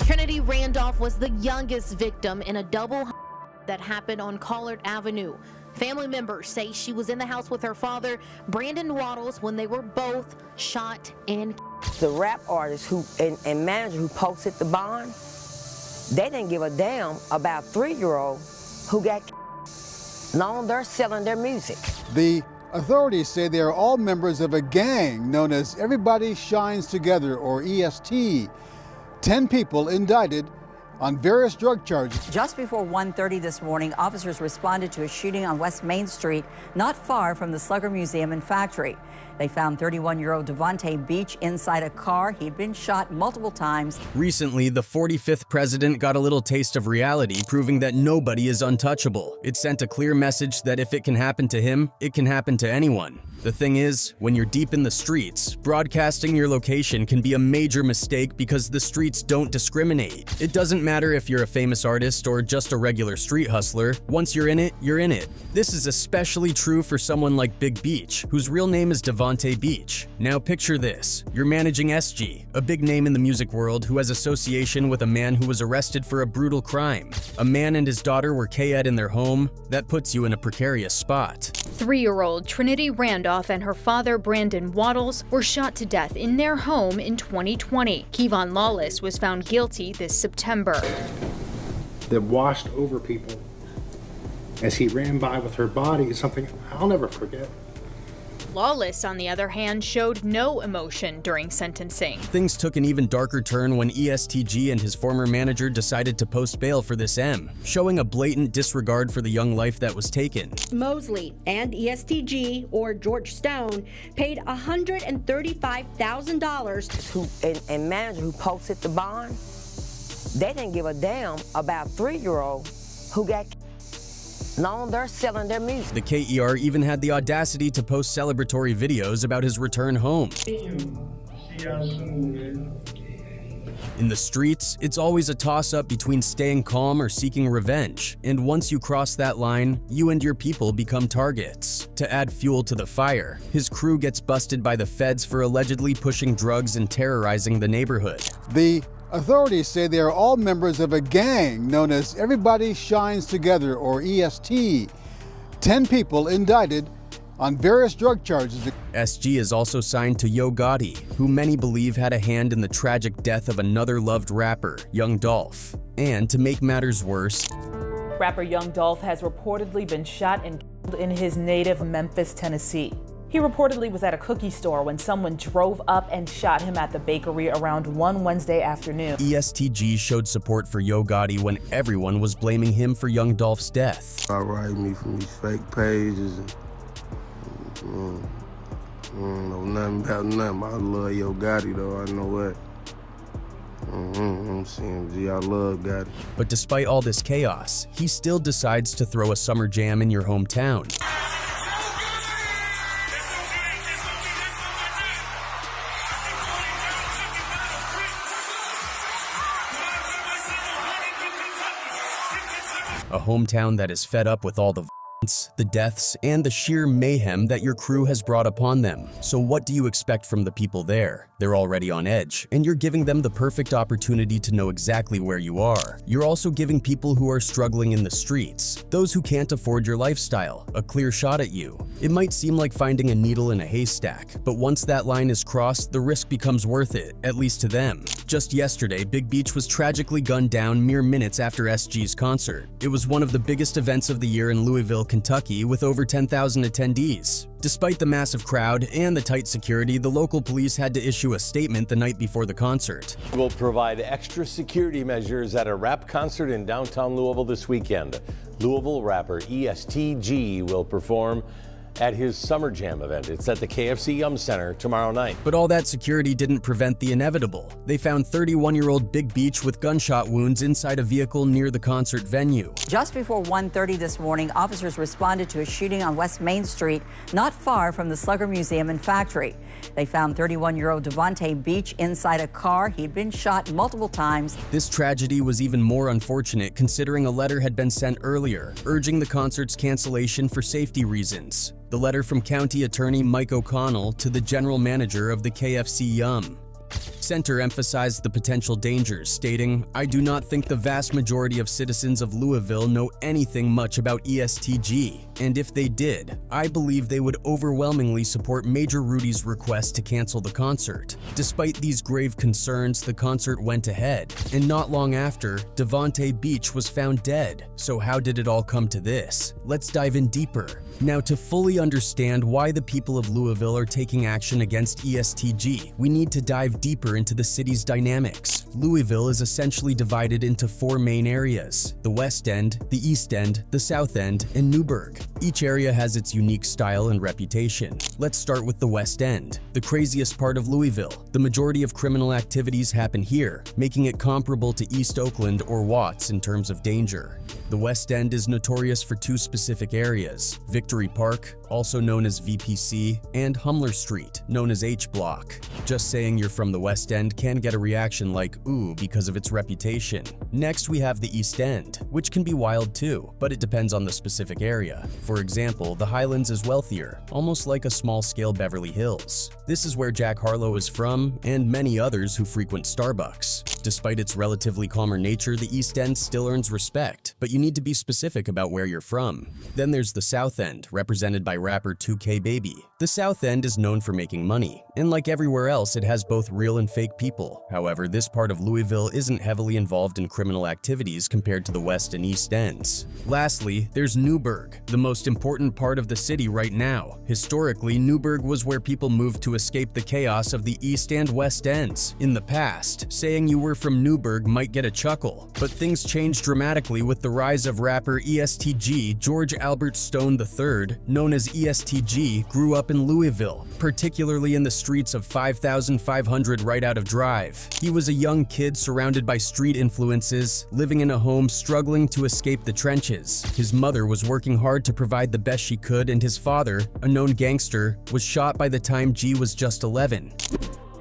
Trinity Randolph was the youngest victim in a double that happened on Collard Avenue. Family members say she was in the house with her father, Brandon Waddles, when they were both shot and the rap artist and manager who posted the bond, they didn't give a damn about 3-year-old who got long they're selling their music. The authorities say they are all members of a gang known as Everybody Shines Together, or EST. 10 people indicted on various drug charges. Just before 1:30 this morning, officers responded to a shooting on West Main Street, not far from the Slugger Museum and Factory. They found 31-year-old Devontae Beach inside a car. He'd been shot multiple times. Recently, the 45th president got a little taste of reality, proving that nobody is untouchable. It sent a clear message that if it can happen to him, it can happen to anyone. The thing is, when you're deep in the streets, broadcasting your location can be a major mistake because the streets don't discriminate. It doesn't matter if you're a famous artist or just a regular street hustler. Once you're in it, you're in it. This is especially true for someone like Big Beach, whose real name is Devontae Beach. Now picture this. You're managing SG, a big name in the music world who has association with a man who was arrested for a brutal crime. A man and his daughter were K.Ed in their home. That puts you in a precarious spot. 3-year-old Trinity Randolph and her father Brandon Waddles were shot to death in their home in 2020. Kevon Lawless was found guilty this September. That washed over people as he ran by with her body is something I'll never forget. Lawless, on the other hand, showed no emotion during sentencing. Things took an even darker turn when EST Gee and his former manager decided to post bail for this M, showing a blatant disregard for the young life that was taken. Mosley and EST Gee, or George Stone, paid $135,000. And manager who posted the bond, they didn't give a damn about 3-year-old who got long they're selling their music. The KER even had the audacity to post celebratory videos about his return home. In the streets, it's always a toss-up between staying calm or seeking revenge, and once you cross that line, you and your people become targets. To add fuel to the fire, his crew gets busted by the feds for allegedly pushing drugs and terrorizing the neighborhood. The authorities say they are all members of a gang known as Everybody Shines Together, or EST. 10 people indicted on various drug charges. SG is also signed to Yo Gotti, who many believe had a hand in the tragic death of another loved rapper, Young Dolph. And to make matters worse, rapper Young Dolph has reportedly been shot and killed in his native Memphis, Tennessee. He reportedly was at a cookie store when someone drove up and shot him at the bakery around 1 Wednesday afternoon. EST Gee showed support for Yo Gotti when everyone was blaming him for Young Dolph's death. I write me from these fake pages and know nothing about nothing. I love Yo Gotti though, I know what. I'm saying, G, I love Gotti. But despite all this chaos, he still decides to throw a summer jam in your hometown. A hometown that is fed up with all the violence, the deaths, and the sheer mayhem that your crew has brought upon them. So what do you expect from the people there? They're already on edge, and you're giving them the perfect opportunity to know exactly where you are. You're also giving people who are struggling in the streets, those who can't afford your lifestyle, a clear shot at you. It might seem like finding a needle in a haystack, but once that line is crossed, the risk becomes worth it, at least to them. Just yesterday, Big Beach was tragically gunned down mere minutes after SG's concert. It was one of the biggest events of the year in Louisville, Kentucky, with over 10,000 attendees. Despite the massive crowd and the tight security, the local police had to issue a statement the night before the concert. We'll provide extra security measures at a rap concert in downtown Louisville this weekend. Louisville rapper EST Gee will perform at his Summer Jam event. It's at the KFC Yum Center tomorrow night. But all that security didn't prevent the inevitable. They found 31-year-old Big Beach with gunshot wounds inside a vehicle near the concert venue. Just before 1:30 this morning, officers responded to a shooting on West Main Street, not far from the Slugger Museum and Factory. They found 31-year-old Devontae Beach inside a car. He'd been shot multiple times. This tragedy was even more unfortunate considering a letter had been sent earlier, urging the concert's cancellation for safety reasons. The letter from County Attorney Mike O'Connell to the general manager of the KFC Yum. Center emphasized the potential dangers, stating, "I do not think the vast majority of citizens of Louisville know anything much about EST Gee, and if they did, I believe they would overwhelmingly support Major Rhudy's request to cancel the concert." Despite these grave concerns, the concert went ahead, and not long after, Devontae Beach was found dead. So how did it all come to this? Let's dive in deeper. Now, to fully understand why the people of Louisville are taking action against EST Gee, we need to dive deeper into the city's dynamics. Louisville is essentially divided into 4 main areas: the West End, the East End, the South End, and Newburgh. Each area has its unique style and reputation. Let's start with the West End, the craziest part of Louisville. The majority of criminal activities happen here, making it comparable to East Oakland or Watts in terms of danger. The West End is notorious for 2 specific areas: Victory Park, also known as VPC, and Humler Street, known as H Block. Just saying you're from the West End can get a reaction like, ooh, because of its reputation. Next, we have the East End, which can be wild too, but it depends on the specific area. For example, the Highlands is wealthier, almost like a small-scale Beverly Hills. This is where Jack Harlow is from, and many others who frequent Starbucks. Despite its relatively calmer nature, the East End still earns respect, but you need to be specific about where you're from. Then there's the South End, represented by rapper 2K Baby. The South End is known for making money, and like everywhere else, it has both real and fake people. However, this part of Louisville isn't heavily involved in criminal activities compared to the West and East Ends. Lastly, there's Newburgh, the most important part of the city right now. Historically, Newburgh was where people moved to escape the chaos of the East and West Ends. In the past, saying you were from Newburgh might get a chuckle, but things changed dramatically with the rise of rapper EST Gee. George Albert Stone III, known as EST Gee, grew up in Louisville, particularly in the streets of 5500 right out of Drive. He was a young kid surrounded by street influences, living in a home struggling to escape the trenches. His mother was working hard to provide the best she could, and his father, a known gangster, was shot by the time Gee was just 11.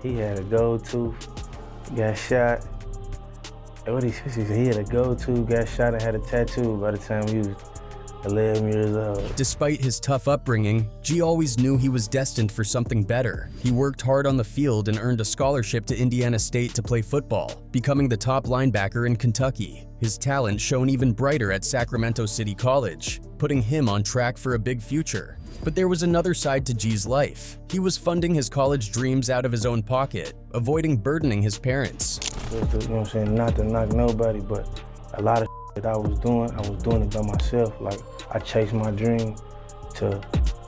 He had a gold tooth, got shot. What he said, he had a gold tooth, got shot, and had a tattoo by the time he was 11 years old. Despite his tough upbringing, Gee always knew he was destined for something better. He worked hard on the field and earned a scholarship to Indiana State to play football, becoming the top linebacker in Kentucky. His talent shone even brighter at Sacramento City College, putting him on track for a big future. But there was another side to Gee's life. He was funding his college dreams out of his own pocket, avoiding burdening his parents. You know what I'm saying? Not to knock nobody, but a lot of that I was doing it by myself. Like, I chased my dream to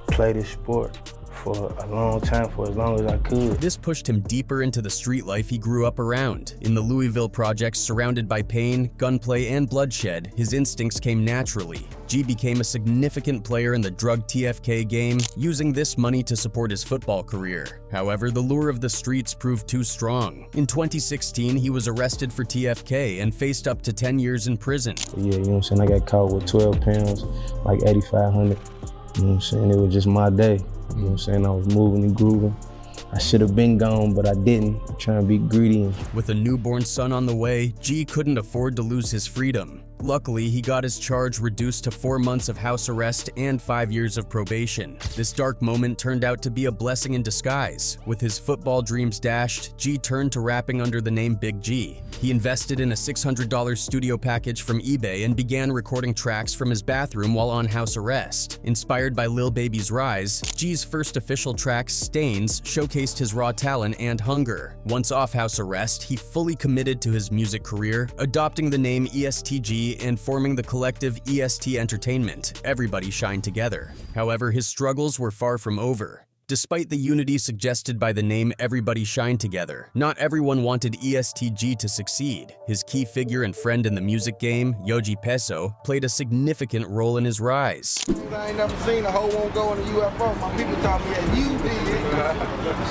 play this sport for a long time, for as long as I could. This pushed him deeper into the street life he grew up around. In the Louisville projects surrounded by pain, gunplay, and bloodshed, his instincts came naturally. Gee became a significant player in the drug TFK game, using this money to support his football career. However, the lure of the streets proved too strong. In 2016, he was arrested for TFK and faced up to 10 years in prison. Yeah, you know what I'm saying? I got caught with 12 pounds, like 8,500. You know what I'm saying? It was just my day. You know what I'm saying? I was moving and grooving. I should have been gone, but I didn't. I'm trying to be greedy. With a newborn son on the way, Gee couldn't afford to lose his freedom. Luckily, he got his charge reduced to 4 months of house arrest and 5 years of probation. This dark moment turned out to be a blessing in disguise. With his football dreams dashed, Gee turned to rapping under the name Big G. He invested in a $600 studio package from eBay and began recording tracks from his bathroom while on house arrest. Inspired by Lil Baby's rise, Gee's first official track, Stains, showcased his raw talent and hunger. Once off house arrest, he fully committed to his music career, adopting the name EST Gee and forming the collective EST Entertainment. Everybody shined together. However, his struggles were far from over. Despite the unity suggested by the name Everybody Shine Together, not everyone wanted EST Gee to succeed. His key figure and friend in the music game, Yogi Peso, played a significant role in his rise. I ain't never seen a hoe won't go in a UFO. My people taught me that you did.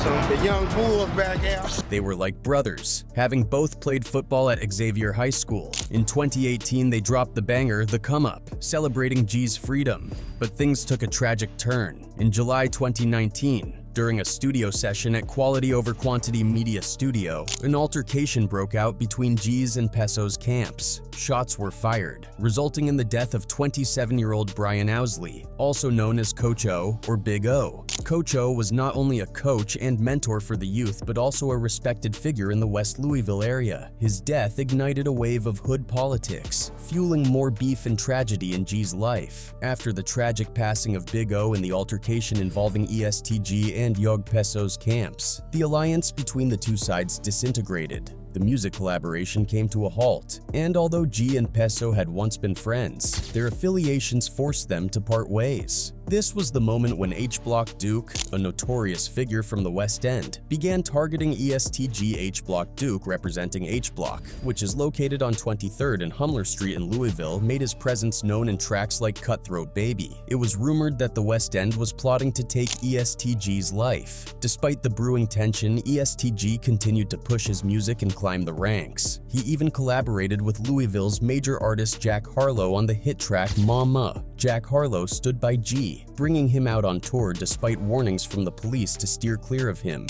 So the young bulls back out. They were like brothers, having both played football at Xavier High School. In 2018, they dropped the banger, The Come Up, celebrating Gee's freedom. But things took a tragic turn. In July 2019, During a studio session at Quality Over Quantity Media Studio, an altercation broke out between Gee's and Peso's camps. Shots were fired, resulting in the death of 27-year-old Brian Owsley, also known as Coach O or Big O. Coach O was not only a coach and mentor for the youth, but also a respected figure in the West Louisville area. His death ignited a wave of hood politics, fueling more beef and tragedy in Gee's life. After the tragic passing of Big O and the altercation involving EST Gee and Young Peso's camps, the alliance between the two sides disintegrated. The music collaboration came to a halt, and although Gee and Peso had once been friends, their affiliations forced them to part ways. This was the moment when H Block Duke, a notorious figure from the West End, began targeting EST Gee. H Block Duke, representing H Block, which is located on 23rd and Humler Street in Louisville, made his presence known in tracks like Cutthroat Baby. It was rumored that the West End was plotting to take EST Gee's life. Despite the brewing tension, EST Gee continued to push his music and climb the ranks. He even collaborated with Louisville's major artist Jack Harlow on the hit track Mama. Jack Harlow stood by Gee, bringing him out on tour despite warnings from the police to steer clear of him.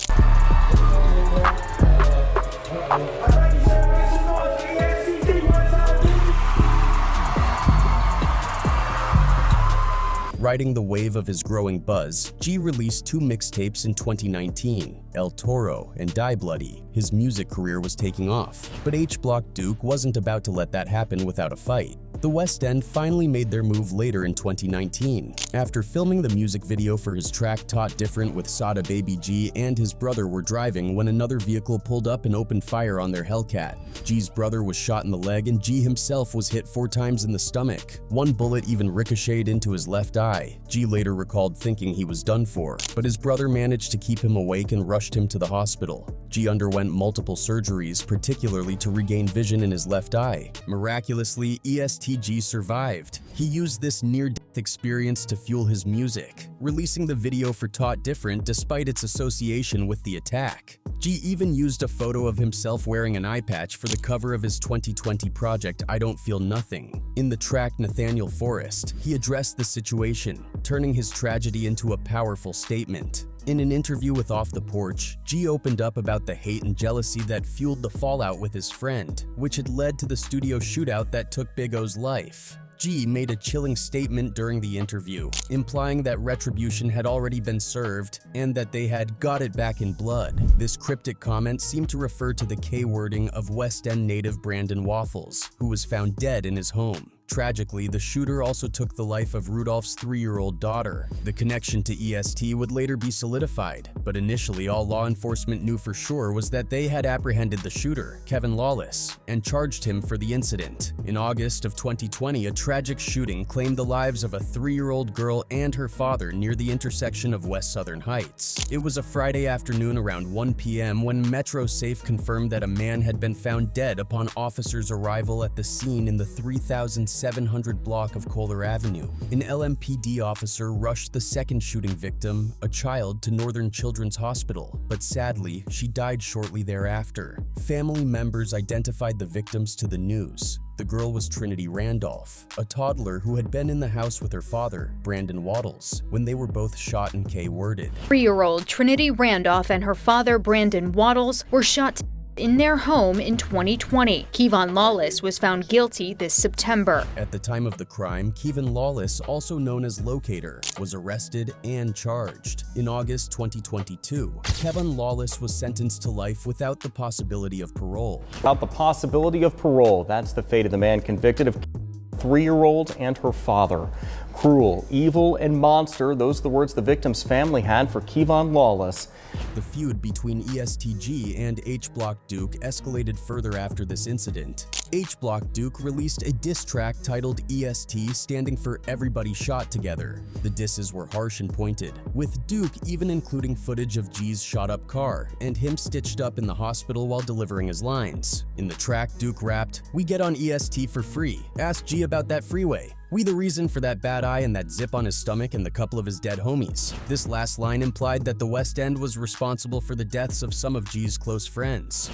Riding the wave of his growing buzz, Gee released 2 mixtapes in 2019, El Toro and Die Bloody. His music career was taking off, but H Block Duke wasn't about to let that happen without a fight. The West End finally made their move later in 2019. After filming the music video for his track Taught Different with Sada Baby Gee and his brother were driving when another vehicle pulled up and opened fire on their Hellcat. Gee's brother was shot in the leg and Gee himself was hit 4 times in the stomach. One bullet even ricocheted into his left eye. Gee later recalled thinking he was done for, but his brother managed to keep him awake and rushed him to the hospital. Gee underwent multiple surgeries, particularly to regain vision in his left eye. Miraculously, EST Gee survived. He used this near-death experience to fuel his music, releasing the video for Taught Different despite its association with the attack. Gee even used a photo of himself wearing an eye patch for the cover of his 2020 project I Don't Feel Nothing. In the track Nathaniel Forrest, he addressed the situation, turning his tragedy into a powerful statement. In an interview with Off the Porch, Gee opened up about the hate and jealousy that fueled the fallout with his friend, which had led to the studio shootout that took Big O's life. Gee made a chilling statement during the interview, implying that retribution had already been served and that they had got it back in blood. This cryptic comment seemed to refer to the K-wording of West End native Brandon Waffles, who was found dead in his home. Tragically, the shooter also took the life of Rudolph's 3-year-old daughter. The connection to EST would later be solidified, but initially all law enforcement knew for sure was that they had apprehended the shooter, Kevin Lawless, and charged him for the incident. In August of 2020, a tragic shooting claimed the lives of a 3-year-old girl and her father near the intersection of West Southern Heights. It was a Friday afternoon around 1 p.m. when Metro Safe confirmed that a man had been found dead upon officers' arrival at the scene in the 3700 block of Kohler Avenue. An LMPD officer rushed the second shooting victim, a child, to Northern Children's Hospital, but sadly, she died shortly thereafter. Family members identified the victims to the news. The girl was Trinity Randolph, a toddler who had been in the house with her father, Brandon Waddles, when they were both shot and K-worded. 3-year-old Trinity Randolph and her father, Brandon Waddles, were shot in their home in 2020. Kevon Lawless was found guilty this September. At the time of the crime, Kevon Lawless, also known as Locator, was arrested and charged. In August 2022, Kevon Lawless was sentenced to life without the possibility of parole. Without the possibility of parole, that's the fate of the man convicted of 3-year-old and her father. Cruel, evil, and monster, those are the words the victim's family had for Kevon Lawless. The feud between EST Gee and H Block Duke escalated further after this incident. H Block Duke released a diss track titled EST, standing for Everybody Shot Together. The disses were harsh and pointed, with Duke even including footage of Gee's shot-up car and him stitched up in the hospital while delivering his lines. In the track, Duke rapped, "We get on EST for free. Ask Gee about that freeway. We the reason for that bad eye and that zip on his stomach and the couple of his dead homies." This last line implied that the West End was responsible for the deaths of some of Gee's close friends.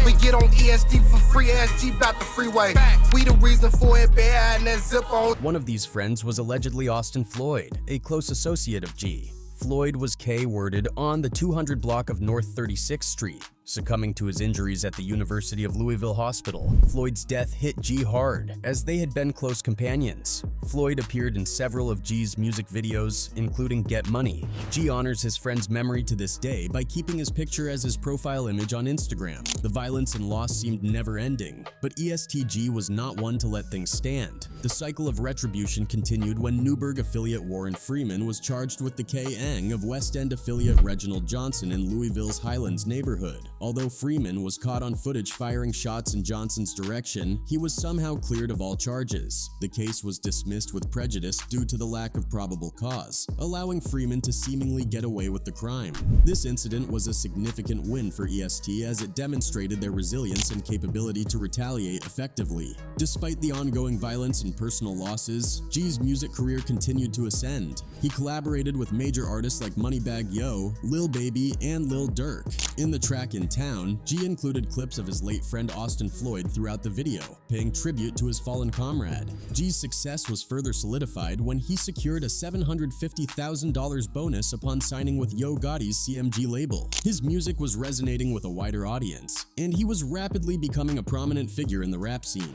We get on EST for free, ask G about the freeway. We the reason for it, bad and that zip on. One of these friends was allegedly Austin Floyd, a close associate of Gee. Floyd was K-worded on the 200 block of North 36th Street, succumbing to his injuries at the University of Louisville Hospital. Floyd's death hit Gee hard, as they had been close companions. Floyd appeared in several of Gee's music videos, including Get Money. Gee honors his friend's memory to this day by keeping his picture as his profile image on Instagram. The violence and loss seemed never-ending, but EST Gee was not one to let things stand. The cycle of retribution continued when Newburgh affiliate Warren Freeman was charged with the K.Eng of West End affiliate Reginald Johnson in Louisville's Highlands neighborhood. Although Freeman was caught on footage firing shots in Johnson's direction, he was somehow cleared of all charges. The case was dismissed with prejudice due to the lack of probable cause, allowing Freeman to seemingly get away with the crime. This incident was a significant win for EST as it demonstrated their resilience and capability to retaliate effectively. Despite the ongoing violence and personal losses, Gee's music career continued to ascend. He collaborated with major artists like Moneybagg Yo, Lil Baby, and Lil Durk. In the track In Town, Gee included clips of his late friend Austin Floyd throughout the video, paying tribute to his fallen comrade. Gee's success was further solidified when he secured a $750,000 bonus upon signing with Yo Gotti's CMG label. His music was resonating with a wider audience, and he was rapidly becoming a prominent figure in the rap scene.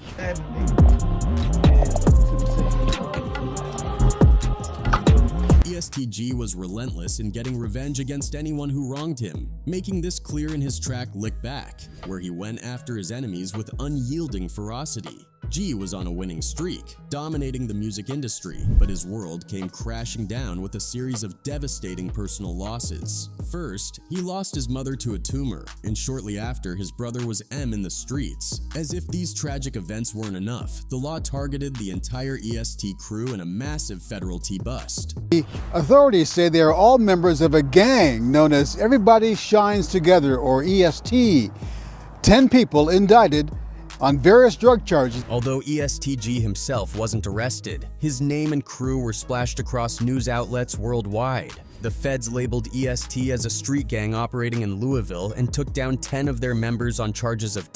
EST Gee was relentless in getting revenge against anyone who wronged him, making this clear in his track Lick Back, where he went after his enemies with unyielding ferocity. Gee was on a winning streak, dominating the music industry, but his world came crashing down with a series of devastating personal losses. First, he lost his mother to a tumor, and shortly after, his brother was in the streets. As if these tragic events weren't enough, the law targeted the entire EST crew in a massive federal T-bust. The authorities say they are all members of a gang known as Everybody Shines Together, or EST. 10 people indicted on various drug charges. Although EST Gee himself wasn't arrested, his name and crew were splashed across news outlets worldwide. The feds labeled EST as a street gang operating in Louisville and took down 10 of their members on charges of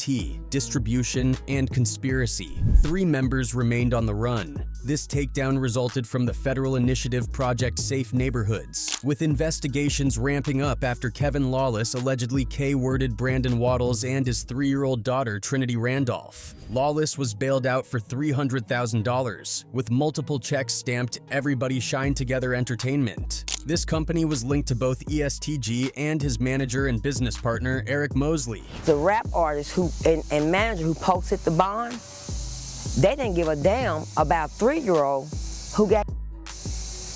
distribution, and conspiracy. 3 members remained on the run. This takedown resulted from the federal initiative Project Safe Neighborhoods, with investigations ramping up after Kevin Lawless allegedly K-worded Brandon Waddles and his 3-year-old daughter Trinity Randolph. Lawless was bailed out for $300,000, with multiple checks stamped Everybody Shine Together Entertainment. This company was linked to both EST Gee and his manager and business partner Eric Mosley. The rap artist and manager who posted the bond, they didn't give a damn about 3-year-old who got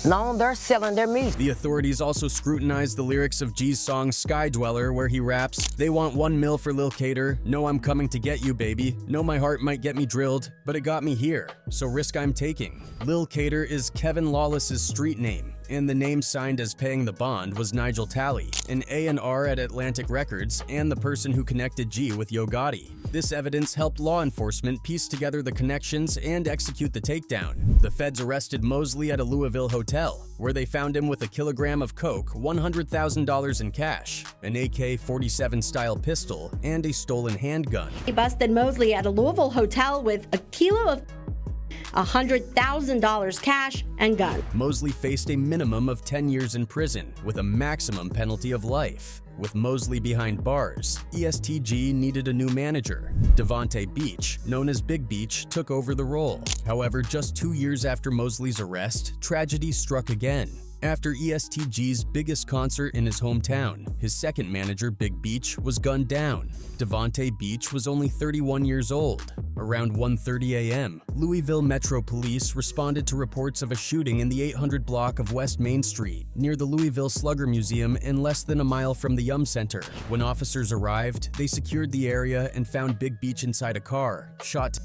long they're selling their music. The authorities also scrutinized the lyrics of Gee's song Sky Dweller, where he raps, "They want 1 mil for Lil Cater, know I'm coming to get you, baby. Know my heart might get me drilled, but it got me here, so risk I'm taking." Lil Cater is Kevin Lawless's street name, and the name signed as paying the bond was Nigel Talley, an A&R at Atlantic Records and the person who connected Gee with Yo Gotti. This evidence helped law enforcement piece together the connections and execute the takedown. The feds arrested Mosley at a Louisville hotel, where they found him with a kilogram of coke, $100,000 in cash, an AK-47 style pistol, and a stolen handgun. They busted Mosley at a Louisville hotel with a kilo of $100,000 cash and gun. Mosley faced a minimum of 10 years in prison, with a maximum penalty of life. With Mosley behind bars, EST Gee needed a new manager. Devontae Beach, known as Big Beach, took over the role. However, just 2 years after Mosley's arrest, tragedy struck again. After EST Gee's biggest concert in his hometown, his second manager, Big Beach, was gunned down. Devontae Beach was only 31 years old. Around 1:30 a.m., Louisville Metro Police responded to reports of a shooting in the 800 block of West Main Street, near the Louisville Slugger Museum and less than a mile from the Yum Center. When officers arrived, they secured the area and found Big Beach inside a car, shot.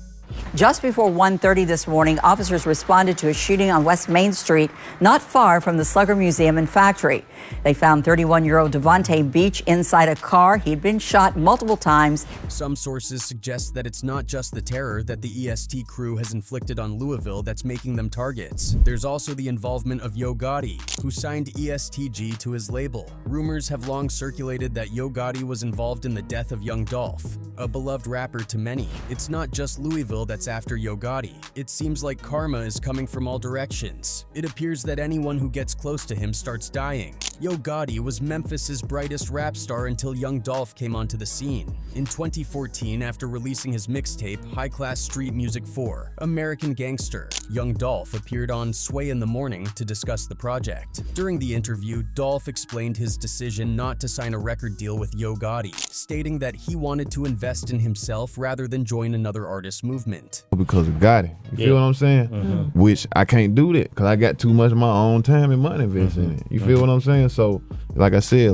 Just before 1:30 this morning, officers responded to a shooting on West Main Street, not far from the Slugger Museum and Factory. They found 31-year-old Devontae Beach inside a car. He'd been shot multiple times. Some sources suggest that it's not just the terror that the EST crew has inflicted on Louisville that's making them targets. There's also the involvement of Yo Gotti, who signed EST Gee to his label. Rumors have long circulated that Yo Gotti was involved in the death of Young Dolph, a beloved rapper to many. It's not just Louisville that's after Yo Gotti. It seems like karma is coming from all directions. It appears that anyone who gets close to him starts dying. Yo Gotti was Memphis's brightest rap star until Young Dolph came onto the scene. In 2014, after releasing his mixtape High Class Street Music 4, American Gangster, Young Dolph appeared on Sway in the Morning to discuss the project. During the interview, Dolph explained his decision not to sign a record deal with Yo Gotti, stating that he wanted to invest in himself rather than join another artist movement. Because of Gotti, you feel what I'm saying? Which I can't do that because I got too much of my own time and money invested in it. You feel what I'm saying? So, like I said,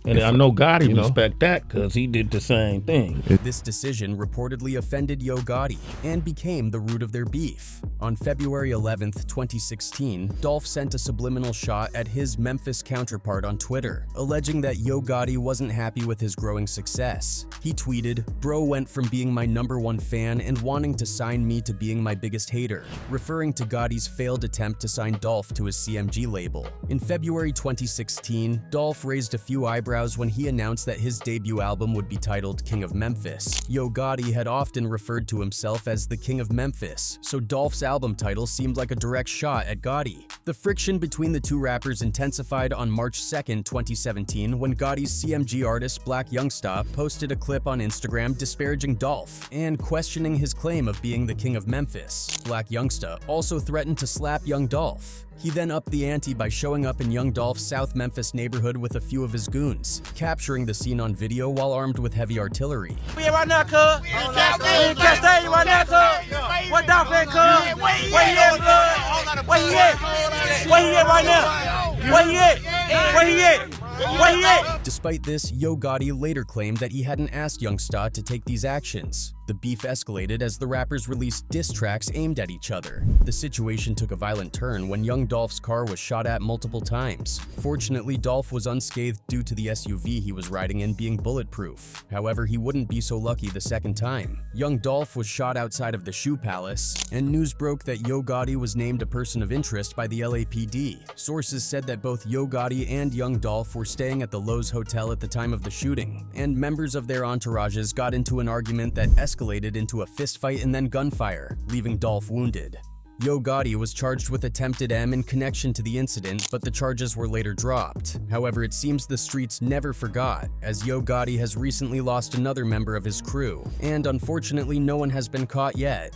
and I know Gotti respect that because he did the same thing. This decision reportedly offended Yo Gotti and became the root of their beef. On February 11th, 2016, Dolph sent a subliminal shot at his Memphis counterpart on Twitter, alleging that Yo Gotti wasn't happy with his growing success. He tweeted, "Bro went from being my #1 fan and wanting to sign me to being my biggest hater," referring to Gotti's failed attempt to sign Dolph to his CMG label. In February 2016, Dolph raised a few eyebrows when he announced that his debut album would be titled King of Memphis. Yo Gotti had often referred to himself as the King of Memphis, so Dolph's album title seemed like a direct shot at Gotti. The friction between the two rappers intensified on March 2nd, 2017, when Gotti's CMG artist Black Young Dolph posted a clip on Instagram disparaging Dolph and questioning his claim of being the King of Memphis. Black Young Dolph also threatened to slap Young Dolph. He then upped the ante by showing up in Young Dolph's South Memphis neighborhood with a few of his goons, capturing the scene on video while armed with heavy artillery. We here right now, cuz. We in Castain right now, cuz. What Dolph at, cuz? Where he at, blood? Where he at? Where he at right now? Where he at? Where he at? Where he at? Despite this, Yo Gotti later claimed that he hadn't asked Young Dolph to take these actions. The beef escalated as the rappers released diss tracks aimed at each other. The situation took a violent turn when Young Dolph's car was shot at multiple times. Fortunately, Dolph was unscathed due to the SUV he was riding in being bulletproof. However, he wouldn't be so lucky the second time. Young Dolph was shot outside of the Shoe Palace, and news broke that Yo Gotti was named a person of interest by the LAPD. Sources said that both Yo Gotti and Young Dolph were staying at the Lowe's Hotel at the time of the shooting, and members of their entourages got into an argument that escalated into a fistfight and then gunfire, leaving Dolph wounded. Yo Gotti was charged with attempted M in connection to the incident, but the charges were later dropped. However, it seems the streets never forgot, as Yo Gotti has recently lost another member of his crew, and unfortunately no one has been caught yet.